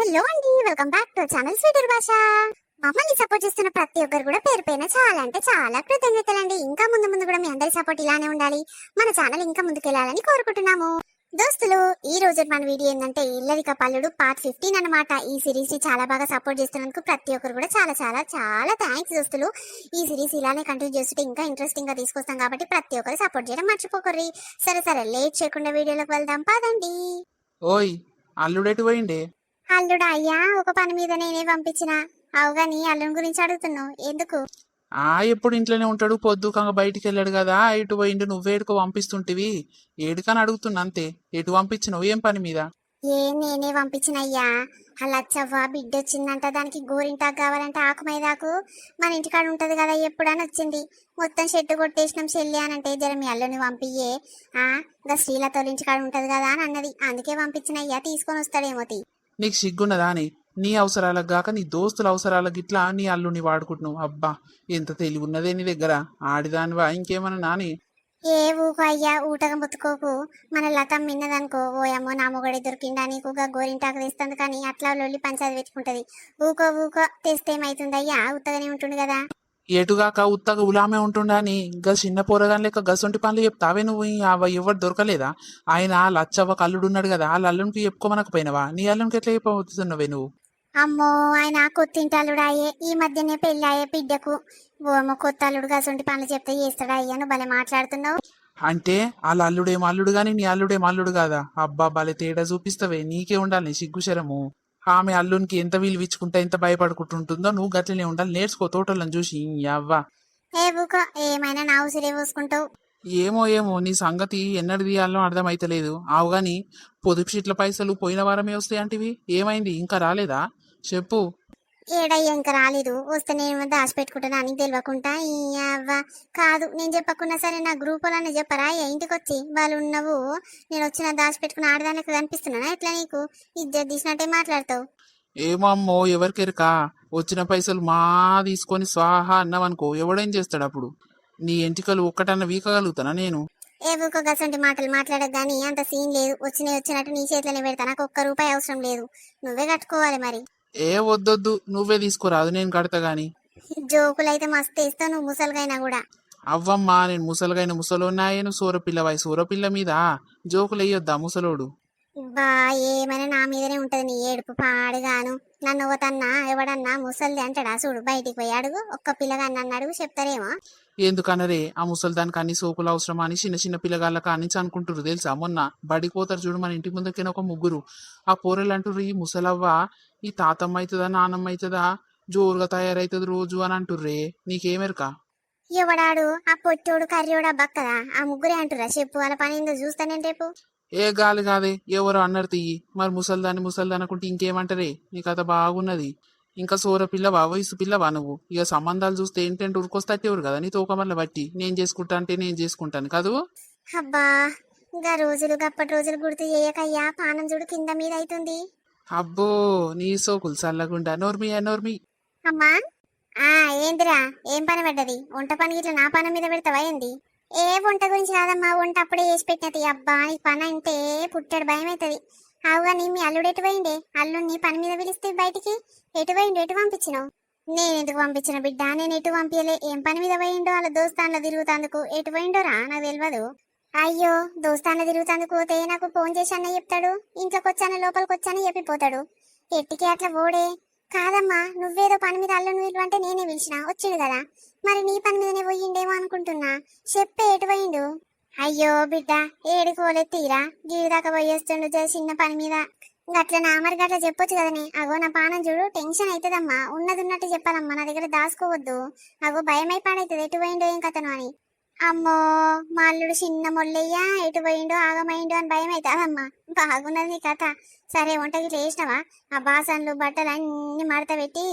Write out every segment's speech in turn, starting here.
Hello అండి, welcome back to channel sweeter భాష. మమ్మల్ని సపోర్ట్ చేస్తున్న ప్రతి ఒక్కరు కూడా పేరు పైన చాలా అంటే చాలా కృతజ్ఞతలండి. ఇంకా ముందు ముందు కూడా మీ అందరి సపోర్ట్ ఇలానే ఉండాలి. మన ఛానల్ ఇంకా ముందుకెళ్లాలని కోరుకుంటున్నాము. దోస్తులు, ఈ రోజు మన వీడియో ఏంటంటే ఇల్లరిక పల్లుడు పార్ట్ 15 అన్నమాట. ఈ సిరీస్ ని చాలా బాగా సపోర్ట్ చేస్తున్నందుకు ప్రతి ఒక్కరు కూడా చాలా చాలా చాలా థ్యాంక్స్ దోస్తులు. ఈ సిరీస్ ఇలానే కంటిన్యూ చేస్తుంటే ఇంకా ఇంట్రెస్టింగ్ గా తీసుకొస్తాం కాబట్టి ప్రతి ఒక్కరు సపోర్ట్ చేయడం మర్చిపోకర్రి. సరే లేట్ చేయకుండా వీడియోలోకి వెళ్దాం పదండి. ఓయ్, అల్లుడెటు పోయిండే? అల్లుడా అయ్యా, ఒక పని మీద నేనే పంపించిన. అవుగాని అల్లుని గురించి అడుగుతున్నావు ఎందుకు? ఎప్పుడు ఇంట్లోనే ఉంటాడు, పొద్దుకంగా బయటికి వెళ్ళాడు కదా, ఇటు పోయిండు. నువ్వేడుకో పంపిస్తుంటివి, ఏడుకని అడుగుతున్నా అంతే. ఎటు పంపించినావు, ఏం పని మీద? నేనే పంపించిన అయ్యా. అల్లచ్చవ్వ బిడ్డ వచ్చిందంట, దానికి గోరింటాకు కావాలంటే ఆకుమైదాకు మన ఇంటికాడ ఉంటది కదా, ఎప్పుడని వచ్చింది. మొత్తం షెట్టు కొట్టేసినాం చెల్లి అని అంటే, జర మీ అల్లుని పంపియ్యే, గా శ్రీలతో ఇంటికాడ ఉంటది కదా అని అన్నది. అందుకే పంపించిన అయ్యా, తీసుకొని వస్తాడేమో. నీకు సిగ్గున్నదా అని? నీ అవసరాలకు గాక నీ దోస్తుల అవసరాలకు ఇట్లా నీ అల్లుని వాడుకుంటున్నావు. అబ్బా, ఎంత తెలివి ఉన్నదే నీ దగ్గర. ఆడిదానివా ఇంకేమన్నా నాని? ఏ ఊకు అయ్యా, ఊటగా ముత్తుకోకు. మన లతం మిన్నదనుకో, ఓయమ్మో నా మొగడి దొరికిండా నీకుగా గోరింటాకు తెస్తుంది కానీ అట్లా లొల్లి పంచాది పెట్టుకుంటది. ఊకో తెస్తే ఏమైతుందయ్యా, ఉత్తగానే ఉంటుంది కదా. ఎటుగాక ఉత్తగా ఉలామే ఉంటుండా అని ఇంకా చిన్న పోరగాని లెక్క గసొంటి పనులు చెప్తావే నువ్వు. ఎవరు దొరకలేదా? ఆయన లచ్చవ్వ కల్లుడున్నాడు కదా, వాళ్ళ అల్లునికి చెప్పుకోమనకపోయినవా? నీ అల్లునికి ఎట్లా చెప్పబోతున్నావే నువ్వు? అమ్మో, ఆయన కొత్తింటల్లుడు అయ్యే, ఈ మధ్యనే పెళ్లి అయ్యే బిడ్డకు. ఓమో, కొత్త అల్లుడు గసొంటి పనులు చెప్తే చేస్తాడా అయ్యా? నువ్వు భలే మాట్లాడుతున్నావు. అంటే వాళ్ళ అల్లుడేమో అల్లుడు గాని నీ అల్లుడేమో అల్లుడు కాదా? అబ్బా, భలే తేడా చూపిస్తావే. నీకే ఉండాలి సిగ్గుశరము. ఆమె అల్లునికి ఎంత విలువిచ్చుకుంటా ఎంత భయపడుకుంటుంటుందో నువ్వు గట్లనే ఉండాలి. నేర్చుకో తోటలను చూసి. అవ్వా ఏ ఊకో, ఏమైనా నా ఉసిరే పోసుకుంటావు. ఏమో నీ సంగతి ఎన్నడు తీయాలో అర్థమైతలేదు. ఆవుగాని పొదుపు షీట్ల పైసలు పోయిన వారమే వస్తాయి అంటివి, ఏమైంది? ఇంకా రాలేదా? చెప్పు. ఏడయ్యా, ఇంకా రాలేదు. వస్తే నేను దాచిపెట్టుకుంటాను అని తెలియకుండా. అవ్వ కాదు, నేను చెప్పకున్నా సరే నా గ్రూప్ వాళ్ళని చెప్పరా ఇంటికి వచ్చి వాళ్ళు ఉన్నవు నేను వచ్చిన దాచిపెట్టుకుని ఆడదానికి కనిపిస్తున్నానా? ఎట్లా నీకు ఇజ్జత్ తీసినట్టే మాట్లాడతావు? ఏమమ్మో, ఎవరికెరకా? వచ్చిన పైసలు మా తీసుకొని స్వాహా అన్నావనుకో, ఎవడేం చేస్తాడు అప్పుడు? నీ ఎంటికలు ఒక్కటన్నా వీకగలుగుతానా నేను? ఏ ఊకో, గసంటి మాటలు మాట్లాడక గానీ అంత సీన్ లేదు. వచ్చినట్టు నీ చేతిలోనే పెడతా. నాకు ఒక్క రూపాయి అవసరం లేదు, నువ్వే కట్టుకోవాలి మరి. ఏ వద్దొద్దు, నువ్వే తీసుకురాదు, నేను కడతా గాని. జోకులైతే మస్తు ఇస్తావు నువ్వు, ముసలిగైనా కూడా. అవ్వమ్మా, నేను ముసలుగైన ముసలోన్నాయను సూరపిల్లవాయి. సూరపిల్ల మీద జోకులు వేయొద్దా ముసలోడు? బా, ఏమైనా నా మీదనే ఉంటది నీ ఏడుపు పాడుగాను. నన్ను ఒకతన్నా ఎవడన్నా ముసలిది అంటాడా? చూడు, బయటికి పోయి అడుగు. ఒక్క పిల్లగాని నన్ను అడుగు, చెప్తారేమో. ఎందుకనరే, ఆ ముసలి దానికి అన్ని సోకులు అవసరమా అని చిన్న చిన్న పిల్లగాళ్ళ కానించి అనుకుంటారు తెలుసా. మొన్న బడిపోతారు చూడు, మన ఇంటి ముందుకైనా ఒక ముగ్గురు. ఆ పోరలు అంటుర్రు, ఈ ముసలవ్వ ఈ తాతమ్మ అవుతుందా నానమ్మ అవుతుందా, జోరుగా తయారైతుంది రోజు అని అంటుర్రే. నీకేమెరకా? ఎవడాడు? ఆ పొట్టోడు కర్రీోడా బక్కదా? ఆ ముగ్గురే అంటురా? చెప్పు, వాళ్ళ పని ఏందో చూస్తానేం రేపు. ఏ గాలి కాదే, ఎవరో అన్నారు తీయి. మరి ముసల్దాన్ని అనుకుంటే ఇంకేమంటారే? నీ కథ బాగున్నది. ఇంకా సోర పిల్లవా, వయసు పిల్లవా నువ్వు? ఇక సంబంధాలు చూస్తే ఏంటంటే ఉరికొస్తాట్టేవారు కదా నీ తోకమల్ల బట్టి. నేను చేసుకుంటా అంటే నేను చేసుకుంటాను కదూ. అబ్బా, ఇంకా రోజులు గప్పటి రోజులు గుర్తు చేయకయ్యా, పానం చూడు కింద మీద అవుతుంది. అబ్బో, నీ సోకులు చల్లగుండా. నోర్మి. అమ్మా, ఏందిరా, ఏం పని పడ్డది? వంట పని ఇట్లా నా పని మీద పెడతావా ఏంది? ఏ వంట గురించి కాదమ్మా, వంట అప్పుడే చేసి పెట్టినది. అబ్బా, నీ పని అంటే పుట్టాడు భయం అవుతుంది. అవుగాని మీ అల్లుడు ఎటు పోయిండే? అల్లుడిని పని మీద పిలిస్తే బయటికి ఎటు పోయిండు? ఎటు పంపించినావు? నేను ఎందుకు పంపించిన బిడ్డ? నేను ఎటు పంపించలే. ఏం పని మీద పోయిండో? వాళ్ళ దోస్తాన్లో తిరుగుతాందుకు. ఎటు పోయిండోరా నాకు తెలియదు. అయ్యో, దోస్తాన్లో తిరుగుతాందుకు పోతే నాకు ఫోన్ చేసి అన్న చెప్తాడు, ఇంట్లోకి వచ్చాను లోపలికి వచ్చాను చెప్పిపోతాడు. ఎట్టికి అట్లా పోడే? కాదమ్మా, నువ్వేదో పని మీద అల్లుని వీళ్ళు అంటే నేనే పిలిచిన, వచ్చిండు కదా. మరి నీ పని మీదనే పోయిండేమో అనుకుంటున్నా. చెప్పే, ఎటు పోయిండు? అయ్యో బిడ్డ, ఏడుకోలే తీరా, గీడి దాకా పోయేస్తుండు చిన్న పని మీద. గట్ల నా మరి గట్ల చెప్పొచ్చు కదనే. అగో నా పానం చూడు, టెన్షన్ అవుతుందమ్మా. ఉన్నది ఉన్నట్టు చెప్పాలమ్మా, నా దగ్గర దాచుకోవద్దు. అగో భయం అయిపోయింది, ఎటు పోయిండో ఏం కథను అని. అమ్మో, మా అల్లుడు చిన్న మొల్లయ్యా, ఎటు పోయిండో ఆగమైండో అని భయం అవుతుందమ్మా. బాగున్నది నీ కథ. సరే, వంటకి ఇట్లా వేసినావా? ఆ బాసన్లు బట్టలు అన్ని మడత పెట్టి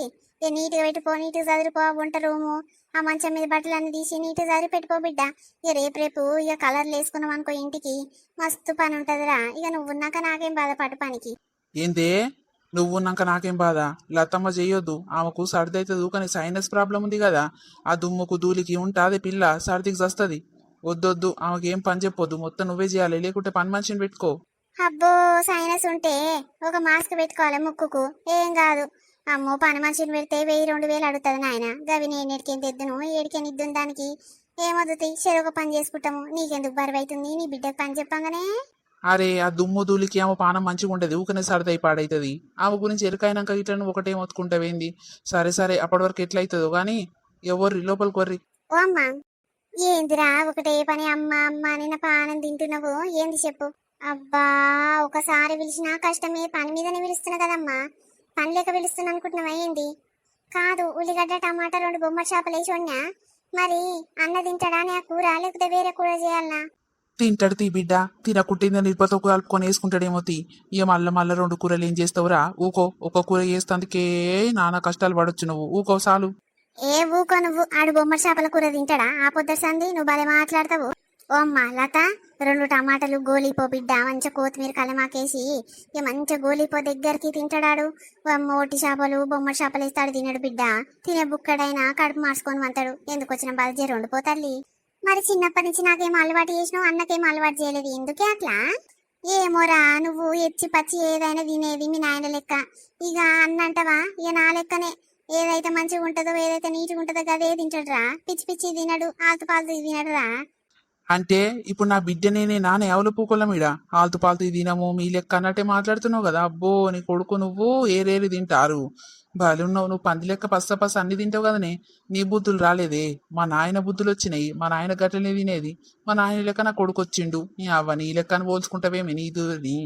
నీట్గా పెట్టుకో, నీట్గా చదువుకో. వంట రూము ఆ మంచం మీద బట్టలు అన్ని తీసి నీట్గా చదివి పెట్టుకో బిడ్డ. ఇక రేపు ఇక కలర్లు వేసుకున్నాం అనుకో, ఇంటికి మస్తు పని ఉంటదిరా. ఇక నువ్వు ఉన్నాక నాకేం బాధ పట్టు పనికి. ఏందే, నువ్వున్నాక నాకేం బాధ? లతమ్మ చెయ్యొద్దు, ఆమెకు సర్ది అవుతుంది. కానీ సైనస్ ప్రాబ్లం ఉంది కదా, ఆ దుమ్ముకు ధూళికి ఉంటుంది పిల్ల, సర్దికి వస్తుంది. వద్దొద్దు, ఆమెకి ఏం పని చెప్పొద్దు. మొత్తం నువ్వే చేయాలి, లేకుంటే పని మనిషిని పెట్టుకో. అబ్బో సైనస్ ఉంటే ఒక మాస్క్ పెట్టుకోవాలి ముక్కుకు, ఏం కాదు. అమ్మో పని మనిషిని పెడితే 1000-2000 అడుగుతుంది నాయన. గవి నేను ఎడికేం తెద్దును, ఏడికేం ఇద్దును దానికి. ఏమొద్దుతాయి, చెరొక పని చేసుకుంటాము. నీకెందుకు బరువు అవుతుంది, నీ బిడ్డకు పని చెప్పంగానే. అరే ఆ దుమ్ము ధూళికి ఆమె పానం మంచిగా ఉంటది, ఊకనే సరదై పాడైతుంది. ఆమె గురించి ఎరుకైనాక ఇట్లా నువ్వు ఒకటే మొత్తుకుంటావేంది? సరే సరే అప్పటి వరకు ఎట్లయితుందో గానీ ఎవర్రి లోపలికి వర్రి. ఓ అమ్మ, ఏందిరా ఒకటే పని అమ్మ అమ్మ అని నా పానం తింటున్నావు, ఏంది చెప్పు. అబ్బా ఒకసారి పిలిచినా కష్టమే, పని మీదనే పిలుస్తున్నా కదమ్మా. పని లేక పిలుస్తున్నా అనుకుంటున్నావా ఏంది? కాదు, ఉల్లిగడ్డ టమాటా 2 బొమ్మల చేపలు వేసి వండా. మరి అన్న తింటాడా ఆ కూర, లేకపోతే వేరే కూర చేయాలనా? తింటాడు తీ బిడ్డ, తినకుంటే నిరుపతో కలుపుకొని వేసుకుంటాడేమో తీ. ఇక మళ్ళా మళ్ళా 2 కూరలు ఏం చేస్తావురా? ఊకో, ఒక కూర చేస్తందుకే నానా కష్టాలు పడొచ్చు నువ్వు. ఊకో చాలు. ఏ ఊకో నువ్వు, ఆడు బొమ్మల చేపల కూర తింటాడా? ఆ పొద్దు సంది నువ్వు భలే మాట్లాడతావు. ఓ అమ్మ లత, 2 టమాటాలు గోలీపో బిడ్డ, మంచిగా కొత్తిమీర కలమాకేసి ఇక మంచిగా గోలీపో దగ్గరికి తింటాడాడు. అమ్మ ఒట్టి చేపలు బొమ్మల చేపలు వేస్తాడు తినడు బిడ్డ. తినే బుక్కడైనా కడుపు మార్చుకొని వంతాడు. ఎందుకు వచ్చిన బాధ 2 పోతల్లి. మరి చిన్నప్పటి నుంచి నాకేం అలవాటు చేసినావు, అన్నకేం అలవాటు చేయలేదు, ఎందుకే అట్లా? ఏమోరా, నువ్వు ఎచ్చి పచ్చి ఏదైనా తినేది మీ నాయన లెక్క. ఇక అన్నంటవా, ఇక నా లెక్కనే. ఏదైతే మంచిగా ఉంటుందో, ఏదైతే నీట్గా ఉంటుందో అదే తింటాడురా. పిచ్చి పిచ్చి తినడు, ఆల్తు పాల్తు తినడురా. అంటే ఇప్పుడు నా బిడ్డనే నాన్న ఎవరు పూకొల్ల మీడ ఆల్తు పాల్తు తినము మీ లెక్క అన్నట్టే మాట్లాడుతున్నావు కదా. అబ్బో నీ కొడుకు నువ్వు ఏరేరి తింటారు. బాలున్నావు నువ్వు, పంది లెక్క పస్స అన్ని తింటావు కదనే. నీ బుద్ధులు రాలేదే, మా నాయన బుద్ధులు వచ్చినాయి. మా నాయన గట్లనే తినేది. మా నాయన లెక్క నా కొడుకు వచ్చిండు. నీ అవ్వ నీ లెక్కను పోల్చుకుంటావేమి నీదుని.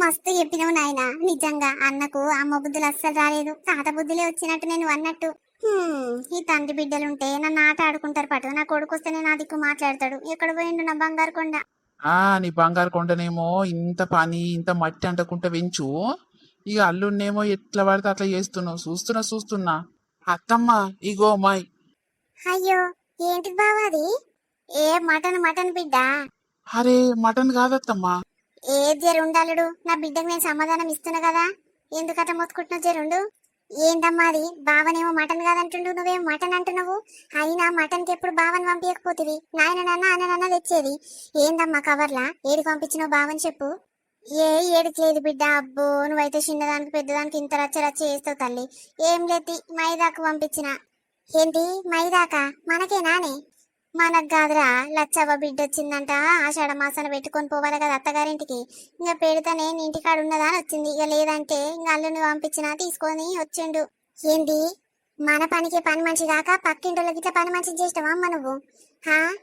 మస్తు చెప్పినావు నాయన. నిజంగా అన్నకు అమ్మ బుద్ధులు అస్సలు రాలేదు, తాత బుద్ధులే వచ్చినట్టు నేను అన్నట్టు. ఈ తండ్రి బిడ్డలుంటే నన్ను ఆట ఆడుకుంటారు పటు. నా కొడుకు వస్తేనే నా దిక్కు మాట్లాడతాడు. ఎక్కడ పోయిండు నా బంగారు కొండ? నీ బంగారు కొండనేమో ఇంత పని ఇంత మట్టి అంటకుంటే పెంచు. ఇక అల్లున్నేమో ఎట్లా పడితే అట్లా చేస్తున్నావు. చూస్తున్నా. అత్తమ్మ ఇగో మాయ్. అయ్యో ఏంటిది బావా అది? ఏ మటన్ మటన్ బిడ్డ. అరే మటన్ కాదత్తమ్మా. ఏ జరుండాలుడు, నా బిడ్డకు నేను సమాధానం ఇస్తున్నా కదా, ఎందుకట మొత్తుకుంటున్నావు? జరుండు. ఏందమ్మా అది? బావనేమో మటన్ కాదంటుండు, నువ్వేమో మటన్ అంటున్నావు. అయినా మటన్కి ఎప్పుడు బావని పంపించకపోతివి, నాయననన్నా అన్ననన్నా తెచ్చేది. ఏందమ్మా కవర్లా? ఏడికి పంపించినావు బావని చెప్పు. ఏ ఏడికి లేదు బిడ్డ. అబ్బో నువ్వైతే చిన్నదానికి పెద్దదానికి ఇంత రచ్చ రచ్చ చేస్తావు తల్లి. ఏం లేదు, మైదాకు పంపించిన. ఏంటి మైదాకా? మనకేనానే? మనకు కాదురా, లచ్చవ్వ బిడ్డ వచ్చిందంట. ఆషాఢ మాసాన పెట్టుకొని పోవాలి కదా అత్తగారింటికి. ఇంకా పెడితేనే నీ ఇంటికాడ ఉన్నదా అని వచ్చింది. ఇక లేదంటే ఇంకా అల్లుని పంపించినా తీసుకొని వచ్చిండు. ఏంది? మన పనికి పని మనిషి కాక పక్కింటోళ్ళకి ఇట్లా పని మనిషి చేస్తావా అమ్మ నువ్వు?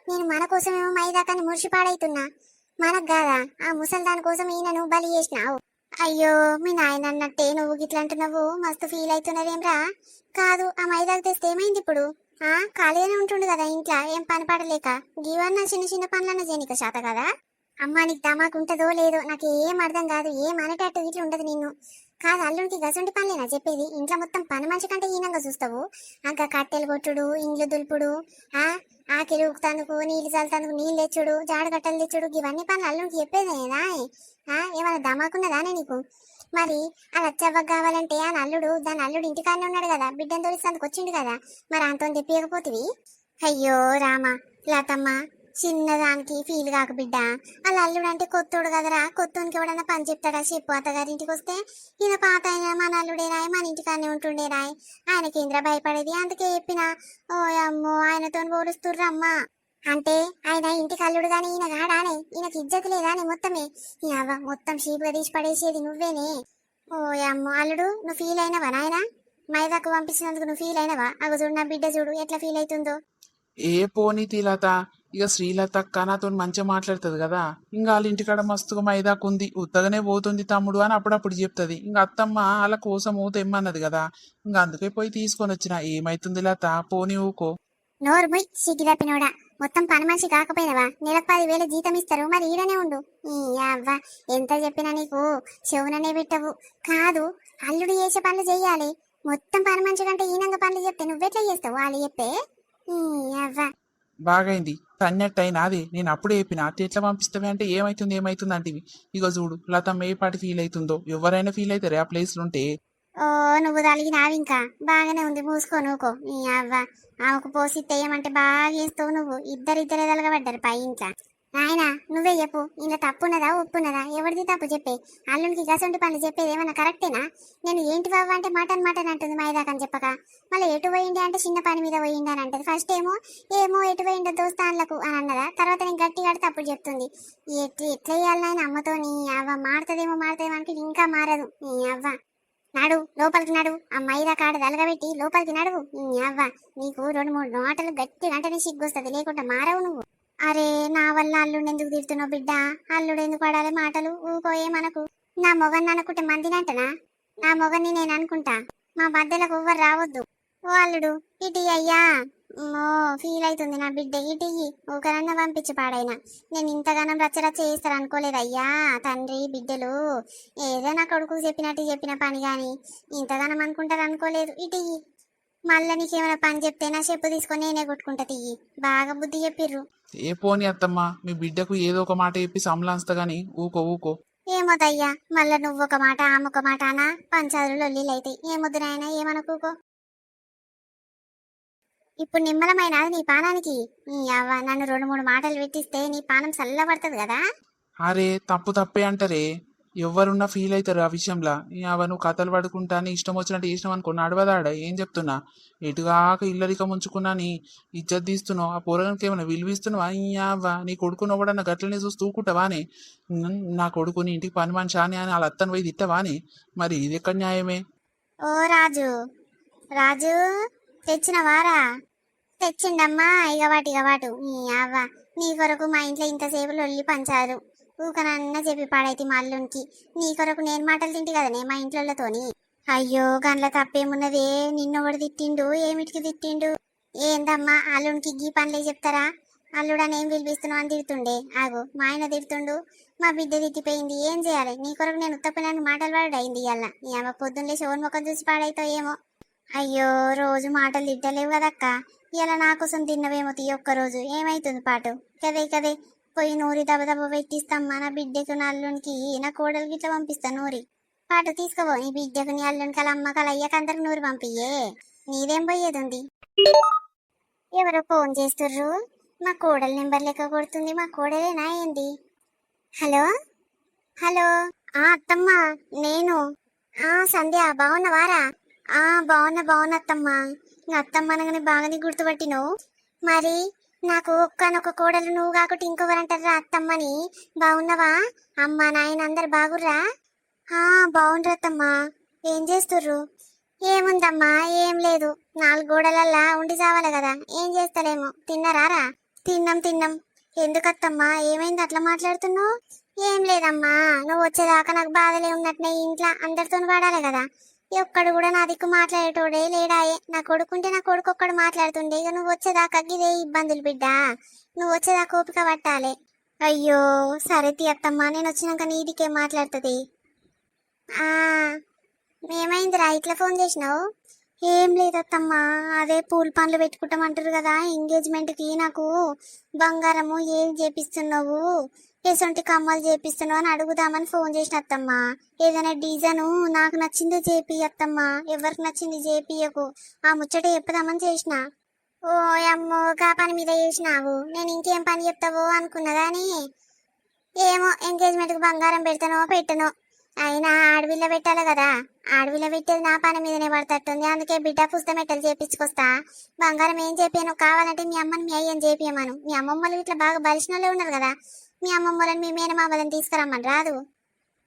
నేను మన కోసమేమో మైదాకాని మురిసిపాడైతున్నా, మనకు కాదా? ఆ ముసలి దాని కోసం ఈయనను బలి చేసినావు. అయ్యో మీ నాయన అన్నట్టే నువ్వు గిట్లా అంటున్నావు. మస్తు ఫీల్ అవుతున్నదేమ్రా? కాదు, ఆ మైదాకు తెస్తే ఏమైంది ఇప్పుడు? ఖాళీగానే ఉంటుండు కదా ఇంట్లో, ఏం పని పడలేక. గీవన్నా చిన్న చిన్న పనులన్నా చేయనిక శాత కదా. అమ్మా నీకు దమాకు ఉంటుందో లేదో నాకు ఏం అర్థం కాదు. ఏం అనేటట్టు ఇట్లా ఉండదు నిన్ను. కాదు, అల్లునికి గసంటి పనులేనా చెప్పేది? ఇంట్లో మొత్తం పని మనిషి కంటే హీనంగా చూస్తావు. ఇంకా కట్టెలు కొట్టుడు, ఇండ్లు దులుపుడు, ఆకిలి ఉక్కుతందుకు, నీళ్లు చల్లుతందుకు నీళ్ళు తెచ్చుడు, జాడు కట్టెలు తెచ్చుడు, ఇవన్నీ పనులు అల్లునికి చెప్పేదేనా? ఏమైనా దమాకున్నదానే నీకు? మరి ఆ లచ్చవ్వకు కావాలంటే ఆ నల్లుడు, దాని అల్లుడు ఇంటికాడనే ఉన్నాడు కదా, బిడ్డను తోలిస్తానికి వచ్చిండు కదా, మరి అంతో చెప్పకపోతివి. అయ్యో రామ, లతమ్మ చిన్నదానికి ఫీల్ కాక బిడ్డ. అలా అల్లుడు అంటే కొత్తోడు కదరా, కొత్తోనికి ఎవడన్నా పని చెప్తాడా చెప్పు. అత్తగారింటికి వస్తే ఈయన పాత అయినా మన అల్లుడేనాయ్, మన ఇంటికాడనే ఉంటుండేనాయ్, ఆయనకి ఇంద్ర భయపడేది, అందుకే చెప్పిన. ఓ అమ్మో ఆయనతో పోలుస్తుర్రమ్మా. అంటే ఆయన ఇంటికి అల్లుడు గాని ఈయన గాడానే, ఈయనకి ఇజ్జత్ లేదానే మొత్తమే. ఈ అవ్వ మొత్తం షీపుగా తీసి పడేసేది నువ్వేనే. ఓ అమ్మో అల్లుడు, నువ్వు ఫీల్ అయినవా నాయన? మైదాకు పంపించినందుకు నువ్వు ఫీల్ అయినవా? అగ చూడు నా బిడ్డ చూడు ఎట్లా ఫీల్ అవుతుందో. ఏ పోనీ తీలత, ఇక శ్రీలత అక్క నాతో మంచిగా మాట్లాడుతుంది కదా. ఇంకా వాళ్ళ ఇంటికాడ మస్తుగా మైదాకుంది, ఉత్తగానే పోతుంది తమ్ముడు అని అప్పుడప్పుడు చెప్తుంది. ఇంకా అత్తమ్మ వాళ్ళ కోసం తెమ్మన్నది కదా, ఇంకా అందుకే పోయి తీసుకొని వచ్చిన. ఏమైతుంది లత, పోనీ ఊకో. నోరు ముయ్ సిగ్గిదప్పినోడా. మొత్తం పని మనిషి కాకపోయినవా? నెలకు 10,000 జీతం ఇస్తారు, మరి ఈడనే ఉండు. ఈ అవ్వ ఎంత చెప్పినా నీకు చెవుననే పెట్టవు. కాదు, అల్లుడు చేసే పనులు చెయ్యాలి. మొత్తం పని మనిషి కంటే ఈనంగా పనులు చెప్తే నువ్వెట్లా చేస్తావు? వాళ్ళు చెప్పే ఈ అవ్వ. బాగైంది తన్నట్టయినా అది నేను అప్పుడే చెప్పిన. అట్లా ఎట్లా పంపిస్తావి అంటే ఏమైతుంది అంటివి. ఇక చూడు లతమ్మ ఏ పాటి ఫీల్ అవుతుందో. ఎవరైనా ఫీల్ అవుతారు ఆ ప్లేస్లో ఉంటే. ఓ నువ్వు తలిగినావి ఇంకా బాగానే ఉంది, మూసుకో నువ్వుకో. ఈ అవ్వ ఆమెకు పోసి తెయ్యమంటే బాగా చేస్తావు నువ్వు. ఇద్దరే తలగబడ్డారు పై ఇంట్లో. నాయనా నువ్వే చెప్పు, ఇంట్లో తప్పున్నదా ఉప్పున్నదా, ఎవరిది తప్పు చెప్పే. అల్లునికి గసంటి పనులు చెప్పేది ఏమన్నా కరెక్టేనా? నేను ఏంటి బాబు అంటే మటన్ మటన్ అంటుంది మైదాకని చెప్పక, మళ్ళీ ఎటు పోయింది అంటే చిన్న పని మీద పోయింది అని అంటది. ఫస్ట్ ఏమో ఏమో ఎటు పోయిండో దోస్తాన్లకు అని అన్నదా, తర్వాత నేను గట్టి గడితే అప్పుడు చెప్తుంది. ఎట్లా వేయాలి నాయన అమ్మతో, నీ అవ్వ మారుతుందేమో అంటే ఇంకా మారదు నీ అవ్వ. నడు లోపలికి నడు, ఆ మైదా కాడ దలగబెట్టి లోపలికి నడువు నీ అవ్వ. నీకు 2-3 మాటలు గట్టి గంటనే సిగ్గొస్తుంది, లేకుండా మారవు నువ్వు. అరే నా వల్ల అల్లుడు ఎందుకు తిడుతున్నావు బిడ్డ? అల్లుడు ఎందుకు పడాలి మాటలు? ఊకోయే మనకు. నా మొగన్ని అనుకుంటే మందినంటనా? నా మొగన్ని నేను అనుకుంటా. మా మధ్యలోకి ఎవ్వరు రావద్దు. ఓ అల్లుడు ఇటీ అయ్యా. ఓ ఫీల్ అవుతుంది నా బిడ్డ, ఇటీ ఊకరన్నా పంపించి పాడైనా. నేను ఇంతగానం రచ్చరచ్చ చేస్తారు అనుకోలేదయ్యా. తండ్రి బిడ్డలు ఏదో నా కొడుకు చెప్పిన పని గాని ఇంతగానం అనుకుంటారు అనుకోలేదు. ఇటీ మళ్ళీ నీకేమైనా పని చెప్తే నా చెప్పు తీసుకొని నేనే కొట్టుకుంటా. తీయి బాగా బుద్ధి చెప్పిర్రు. ఏ పోని అత్తమ్మ, మీ బిడ్డకు ఏదో ఒక మాట చెప్పి సంలాస్తా గాని ఊకో ఊకో. ఏమోదయ్యా, మళ్ళా నువ్వొక మాట ఆమెొక మాట అనా పంచాదులు లొల్లిలైతాయి. ఏమొద్దు నాయన ఏమనుకోకో. ఇప్పుడు నిమ్మలమైనది నీ పానానికి. నీ అవ్వ నన్ను 2-3 మాటలు పెట్టిస్తే నీ పానం చల్లబడుతుంది కదా. అరే తప్పే అంటారే, ఎవరున్నా ఫీల్ అవుతారు ఆ విషయంలో. నువ్వు కథలు పడుకుంటా నీ ఇష్టం వచ్చినట్టు చేసినావు అనుకో, నడవదాడ. ఏం చెప్తున్నా, ఎటుగాక ఇల్లరిక ముంచుకున్నా నీ ఇజ్జత్ తీస్తున్నావు. ఆ పోరగానికి ఏమైనా విలువిస్తున్నావా? అవ్వ నీ కొడుకుని ఒకడన్నా గట్లనే చూసి తూకుంటావాని? నా కొడుకుని ఇంటికి పని మనిషి అని వాళ్ళ అత్తను పోయి తిట్టవాని? మరి ఇది ఎక్కడ న్యాయమే? ఓ రాజు, రాజు తెచ్చినవారా? తెచ్చిండమ్మా. ఇగవాటు నీ అవ్వ. నీ కొరకు మా ఇంట్లో ఇంతసేపు లొల్లి పంచారు. ఊకనన్న చెప్పి పాడైతే మా అల్లునికి. నీ కొరకు నేను మాటలు తింటి కదనే మా ఇంట్లోతోని. అయ్యో గండ్ల తప్పేమున్నదే, నిన్నొకడు తిట్టిండు. ఏమిటికి తిట్టిండు? ఏందమ్మా అల్లునికి గీ పనులే చెప్తారా? అల్లుడని ఏం పిలిపిస్తున్నావు అని తిడుతుండే. ఆగు మా ఆయన తిడుతుండు, మా బిడ్డ తిట్టిపోయింది, ఏం చేయాలి? నీ కొరకు నేను ఉత్తపనాన్ని మాటలు పాడైంది ఇవాళ. నీ అమ్మ పొద్దున్నే శోన్ ముఖం చూసి పాడైతావు ఏమో. అయ్యో రోజు మాటలు తిట్టలేవు కదక్క, ఇలా నా కోసం తిన్నవేమో తీ ఒక్కరోజు. ఏమైతుంది పాటు? కదే పోయి నూరి దెబ్బ పెట్టిస్తామ్మా నా బిడ్డకు నా అల్లునికి. నా కోడలికి ఇట్లా పంపిస్తా నూరి. పాటు తీసుకోబో నీ బిడ్డకు నీ అల్లునికి అలా అమ్మకల అయ్యాక అందరికి నూరి పంపియ్యే. నీదేం పోయేది ఉంది? ఎవరో ఫోన్ చేస్తుర్రు. మా కోడలు నెంబర్ లెక్క కొడుతుంది. మా కోడలేనా ఏంది? Hello hello. అత్తమ్మ నేను. సంధ్య బాగున్నవారా? బాగున్నా అత్తమ్మ. అత్తమ్మ అనగానే బాగానే గుర్తుపట్టినవు. మరి నాకు ఒక్కనొక్క కోడలు నువ్వు కాకుండా ఇంకొకరంటారా అత్తమ్మని. బాగున్నావా? అమ్మ నాయన అందరు బాగుర్రా? బాగుండ్రు అత్తమ్మ. ఏం చేస్తుర్రు? ఏముందమ్మా ఏం లేదు, 4 గోడలల్లా ఉండి చావాలి కదా, ఏం చేస్తలేమో. తిన్నారా? తిన్నాం. ఎందుకత్తమ్మా ఏమైంది అట్లా మాట్లాడుతున్నావు? ఏం లేదమ్మా, నువ్వు వచ్చేదాకా నాకు బాధలే ఉన్నట్టునే. ఇంట్లో అందరితో వాడాలి కదా. ఒక్కడు కూడా నా దిక్కు మాట్లాడేటోడే లేడాయే. నా కొడుకుంటే నా కొడుకు ఒక్కడు మాట్లాడుతుండే. ఇక నువ్వు వచ్చేదాకా ఇదే ఇబ్బందులు బిడ్డ. నువ్వు వచ్చేదాకా ఓపిక పట్టాలి. అయ్యో సరే తీయత్తమ్మా, నేను వచ్చినాక నీదికే మాట్లాడుతుంది. ఏమైందిరా ఇట్లా ఫోన్ చేసినావు? ఏం లేదత్తమ్మా, అదే పూల పనులు పెట్టుకుంటామంటారు కదా ఎంగేజ్మెంట్కి. నాకు బంగారము ఏం చేపిస్తున్నావు, ఎసొంటి కమ్మలు చేపిస్తున్నావు అని అడుగుదామని ఫోన్ చేసిన అత్తమ్మా. ఏదైనా డిజైను నాకు నచ్చిందో చేపి అత్తమ్మా, ఎవరికి నచ్చింది చేపియకు. ఆ ముచ్చట చెప్పుదామని చేసిన. ఓ అమ్మో గా పని మీద చేసినావు, నేను ఇంకేం పని చెప్తావో అనుకున్నా కానీ ఏమో ఎంగేజ్మెంట్కి బంగారం పెడతానో పెట్టనో. అయినా ఆడవిల్ల పెట్టాలి కదా, ఆడవిల్ల పెట్టేది నా పని మీదనే పడతట్టుంది. అందుకే బిడ్డ పుస్తకం మెట్టలు చేపించుకొస్తా. బంగారం ఏం చేపియను, కావాలంటే మీ అమ్మని మీ అయ్యని చేపియమను. మీ అమ్మమ్మలు ఇట్లా బాగా బలిసినోళ్ళే ఉన్నారు కదా, మీ అమ్మమ్మలని మీ మేనమామలని తీసుకురమ్మని రాదు.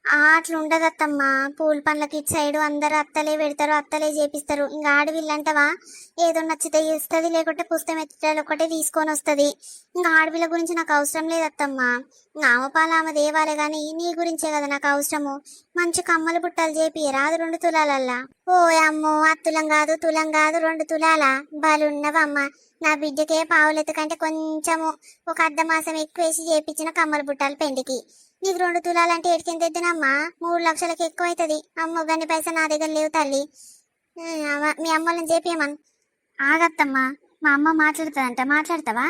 అట్లా ఉండదత్తమ్మా. పూల పండ్లకి ఇటు సైడు అందరు అత్తలే పెడతారు, అత్తలే చేపిస్తారు. ఇంకా ఆడవిల్లంటవా ఏదో నచ్చితే ఇస్తుంది, లేకుంటే పుస్తకం ఎత్తలు ఒకటే తీసుకొని వస్తుంది. ఇంకా ఆడవిల్ల గురించి నాకు అవసరం లేదత్తమ్మా. ఆమె పాలు ఆమె దేవాలే గాని నీ గురించే కదా నాకు అవసరము. మంచి కమ్మలు బుట్టలు చేపి రాదు 2 తులాలల్లా. ఓ అమ్మో తులం కాదు 2 తులాల బాలున్నవమ్మ. నా బిడ్డకే పావులెత్త కంటే కొంచెము ఒక అర్ధ మాసం ఎక్కువ వేసి చేపించిన కమ్మల బుట్టాలు పెండికి. నీకు 2 తులాలంటే ఎడికింత ఎద్దునమ్మా, 3 లక్షలకి ఎక్కువ అవుతుంది. అమ్మో గన్ని పైసలు నా దగ్గర లేవు తల్లి. మీ అమ్మని చేపియమను. ఆగత్తమ్మా, మా అమ్మ మాట్లాడుతుందంట, మాట్లాడతావా?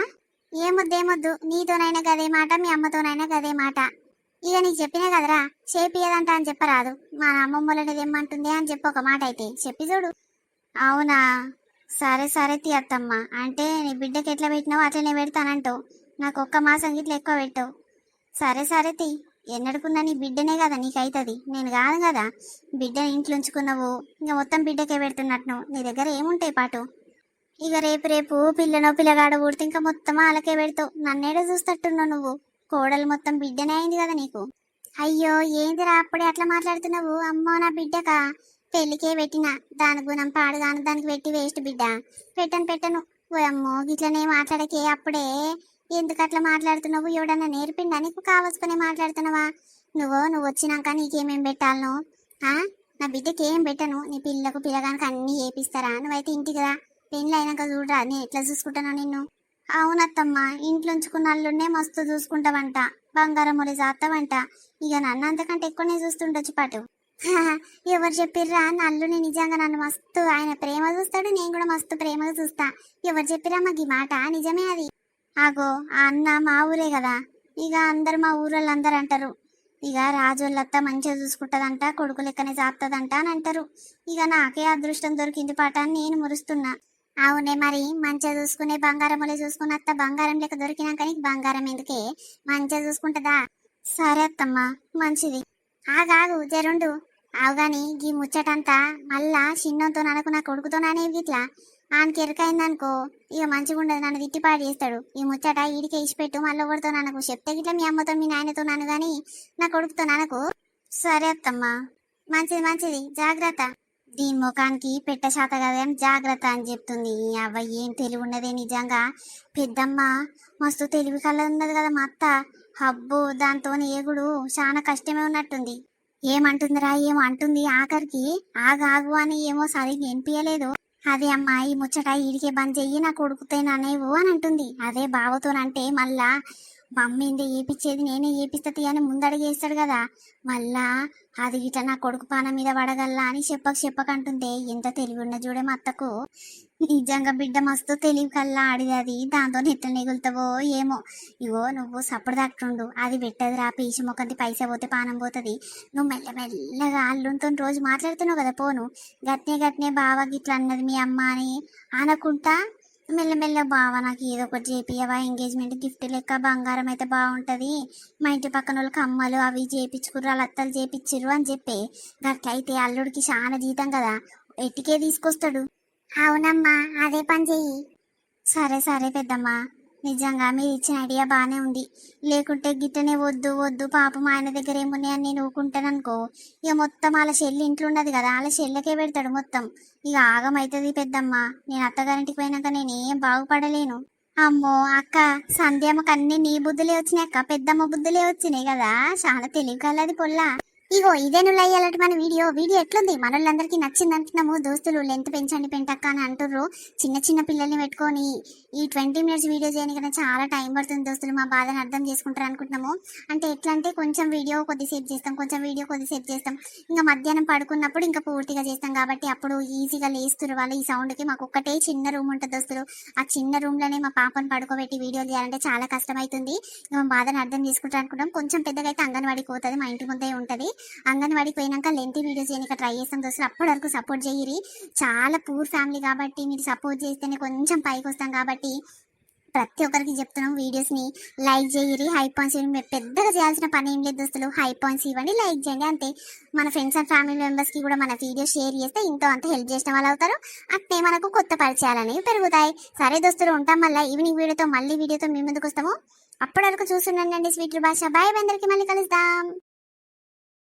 ఏమొద్దు, నీతోనైనా గదే మాట, మీ అమ్మతోనైనా గదే మాట. ఇక నీకు చెప్పినా కదరా, చేపియదంట అని చెప్పరాదు. మా అమ్మమ్మలని ఏమంటుంది అని చెప్పి ఒక మాట అయితే చెప్పి చూడు. అవునా, సరే తీయత్తమ్మా. అంటే నీ బిడ్డకి ఎట్లా పెట్టినావు అట్లనే పెడతానంటావు. నాకు ఒక్క మాసం గిట్ల ఎక్కువ పెట్టవు. సరే సరే తి, ఎన్నడుకున్నా నీ బిడ్డనే కదా నీకైతుంది, నేను కాదు కదా. బిడ్డని ఇంట్లో ఉంచుకున్నావు, ఇంకా మొత్తం బిడ్డకే పెడుతున్నట్టు నీ దగ్గర ఏముంటాయి పాటు. ఇక రేపు రేపు పిల్లనో పిల్లగాడ పుడితే ఇంకా మొత్తం వాళ్ళకే పెడతావు. నన్నేడో చూస్తట్టున్నావు నువ్వు. కోడలు మొత్తం బిడ్డనే అయింది కదా నీకు. అయ్యో ఏందిరా అప్పుడే అట్లా మాట్లాడుతున్నావు. అమ్మో నా బిడ్డకా పెళ్లికే పెట్టిన, దాని గుణం పాడుగాను దానికి పెట్టి వేస్ట్ బిడ్డ. పెట్టను. ఓ అమ్మో గిట్లనే మాట్లాడకే. అప్పుడే ఎందుకు అట్లా మాట్లాడుతున్నావు? ఎవడన్నా నేర్పిండా నీకు? కావచ్చుకునే మాట్లాడుతున్నావా? నువ్వు వచ్చినాక నీకేమేం పెట్టాలను? నా బిడ్డకి ఏం పెట్టను. నీ పిల్లకు పిల్లగానికి అన్ని చేపిస్తారా? నువ్వైతే ఇంటికి రా, పెళ్ళి అయినాక చూడరా నేను ఎట్లా చూసుకుంటానో నిన్ను. అవునత్తమ్మ, ఇంట్లో ఉంచుకున్న అల్లుడినే మస్తు చూసుకుంటావంట, బంగారం మురి చేస్తావంట. ఇక నన్ను అంతకంటే ఎక్కువనే చూస్తుండొచ్చు పాటు. ఎవరు చెప్పిర్రా? నా అల్లుని నిజంగా నన్ను మస్తు ఆయన ప్రేమ చూస్తాడు, నేను కూడా మస్తు ప్రేమగా చూస్తా. ఎవరు చెప్పిరా మాకు ఈ మాట? నిజమే అది. ఆగో ఆ అన్న మా ఊరే కదా, ఇక అందరు మా ఊరోళ్ళందరూ అంటారు. ఇక రాజోళ్ళత్తా మంచిగా చూసుకుంటదంట, కొడుకు లెక్కనే చాపుతుందంట అని అంటారు. ఇక నాకే అదృష్టం దొరికింది పాట అని నేను మురుస్తున్నా. అవునే మరి, మంచిగా చూసుకునే బంగారములే చూసుకుని అత్త, బంగారం లెక్క దొరికినాక నీకు బంగారం ఎందుకే? మంచిగా చూసుకుంటదా? సరే అత్తమ్మా, మంచిది. ఆగాగు జరుండు. ఆవుగాని గీ ముచ్చటంతా మళ్ళా చిన్నంతో ననకు నా కొడుకుతో నానేవి గిట్లా ఆయనకి ఎరకైందనుకో ఇక మంచిగా ఉండదు, నన్ను తిట్టిపాడు చేస్తాడు. ఈ ముచ్చట ఈడికే ఇచ్చిపెట్టు, మళ్ళీ ఒకటితో ననకు చెప్తే గిట్లా మీ అమ్మతో మీ నాయనతో నాను గాని నా కొడుకుతో ననకు. సరే అత్తమ్మా, మంచిది జాగ్రత్త. దీని ముఖానికి పెట్ట శాత కదా అని జాగ్రత్త అని చెప్తుంది. అవ్వ ఏం తెలివి ఉన్నదే నిజంగా. పెద్దమ్మ మస్తు తెలివి కళ్ళ ఉన్నది కదా మా అత్త. హబ్బు దాంతో ఏగుడు చాలా కష్టమే ఉన్నట్టుంది. ఏమంటుందిరా? ఏమో అంటుంది ఆఖరికి. ఆగాగు అని ఏమో సరిగ్గా వినిపించలేదు. అదే అమ్మా ఈ ముచ్చట ఈడికే బంద్ చెయ్యి, నా కొడుకుతేననేవు అని అంటుంది. అదే బావతోనంటే మళ్ళా మమ్మీందే ఏపిచ్చేది నేనే ఏపిస్తుంది అని ముందడిగేస్తాడు కదా. మళ్ళా అది ఇట్లా నా కొడుకు పానం మీద పడగల్లా అని చెప్పకంటుందే. ఎంత తెలివి ఉన్న చూడే మా అత్తకు. నిజంగా బిడ్డ మస్తు తెలివి కల్లా ఆడిది అది. దాంతో ఎట్లా నెగులుతావో ఏమో. ఇగో నువ్వు సప్పుడు దక్కుండు, అది పెట్టదు రా పీసి మొక్కంది, పైసా పోతే పానం పోతుంది. నువ్వు మెల్లగా అల్లుతో రోజు మాట్లాడుతున్నావు కదా, పోను గట్నే బావ గిట్లా అన్నది మీ అమ్మ అని అనకుంటా మెల్లమెల్ల బావ నాకు ఏదో ఒకటి చేపియవా, ఎంగేజ్మెంట్ గిఫ్ట్ లెక్క బంగారం అయితే బాగుంటది, మా ఇంటి పక్కన వాళ్ళకి అమ్మలు అవి చేపించుకుర్రు, వాళ్ళ అత్తలు చేపించిర్రు అని చెప్పి గట్లయితే అల్లుడికి చాలా జీతం కదా, ఎట్టికే తీసుకొస్తాడు. అవునమ్మా, అదే పని చెయ్యి. సరే పెద్దమ్మా, నిజంగా మీరు ఇచ్చిన ఐడియా బాగానే ఉంది. లేకుంటే గిట్టనే వద్దు పాపం ఆయన దగ్గర ఏమున్నాయని నేను ఊకుంటాననుకో, ఇక మొత్తం వాళ్ళ చెల్లి ఇంట్లో ఉన్నది కదా, వాళ్ళ చెల్లెకే పెడతాడు మొత్తం. ఇక ఆగమవుతుంది పెద్దమ్మ. నేను అత్తగారింటికి పోయినాక నేనేం బాగుపడలేను. అమ్మో అక్క, సంధ్యమ్మకు అన్ని నీ బుద్ధులే వచ్చినాయి అక్క, పెద్దమ్మ బుద్ధులే వచ్చినాయి కదా, చాలా తెలివి కలది పొల్లా. ఇగో ఇదే నువ్వు అయ్యాలంటే మన వీడియో ఎట్లుంది? మనోళ్ళందరికీ నచ్చింది అంటున్నాము. దోస్తులు లెంత్ పెంచండి పెంటక్క అని అంటుర్రు. చిన్న పిల్లల్ని పెట్టుకొని ఈ 20 minutes వీడియో చేయడానికి చాలా టైం పడుతుంది దోస్తులు. మా బాధను అర్థం చేసుకుంటారు అనుకుంటున్నాము. అంటే ఎట్లా అంటే కొంచెం వీడియో కొద్దిసేపు చేస్తాం, ఇంకా మధ్యాహ్నం పడుకున్నప్పుడు ఇంకా పూర్తిగా చేస్తాం కాబట్టి అప్పుడు ఈజీగా లేస్తురు వాళ్ళు. ఈ సౌండ్కి మాకు ఒక్కటే చిన్న రూమ్ ఉంటుంది దోస్తులు. ఆ చిన్న రూమ్లోనే మా పాపను పడుకోబెట్టి వీడియోలు చేయాలంటే చాలా కష్టమవుతుంది. మా బాధను అర్థం చేసుకుంటారు అనుకుంటాం. కొంచెం పెద్దగా అయితే అంగన్వాడికి పోతుంది, మా ఇంటి ముందే ఉంటుంది. అంగన్వాడికి పోయినాక లెంత్ వీడియోస్ చేయడానికి ట్రై చేస్తాం దోస్తులు. అప్పటి వరకు సపోర్ట్ చేయరి. చాలా పూర్ ఫ్యామిలీ కాబట్టి మీరు సపోర్ట్ చేస్తేనే కొంచెం పైకి వస్తాం కాబట్టి ప్రతి ఒక్కరికి చెప్తున్నాం, వీడియోస్ని లైక్ చేయరి, హై పాయింట్స్ ఇవ్వండి. పెద్దగా చేయాల్సిన పని ఏం లేదు దోస్తులు, హై పాయింట్స్ ఇవ్వండి, లైక్ చేయండి అంతే. మన ఫ్రెండ్స్ అండ్ ఫ్యామిలీ మెంబర్స్కి కూడా మన వీడియో షేర్ చేస్తే ఇంతో అంత హెల్ప్ చేసిన వాళ్ళు అవుతారు. అట్నే మనకు కొత్త పరిచయాలు అనేవి పెరుగుతాయి. సరే దోస్తులు, ఉంటాం. మళ్ళీ ఈవినింగ్ వీడియోతో మీ ముందుకు వస్తాము. అప్పటి వరకు చూస్తుండండి స్వీట్ భాష. బాయ్, అందరికీ మళ్ళీ కలుద్దాం.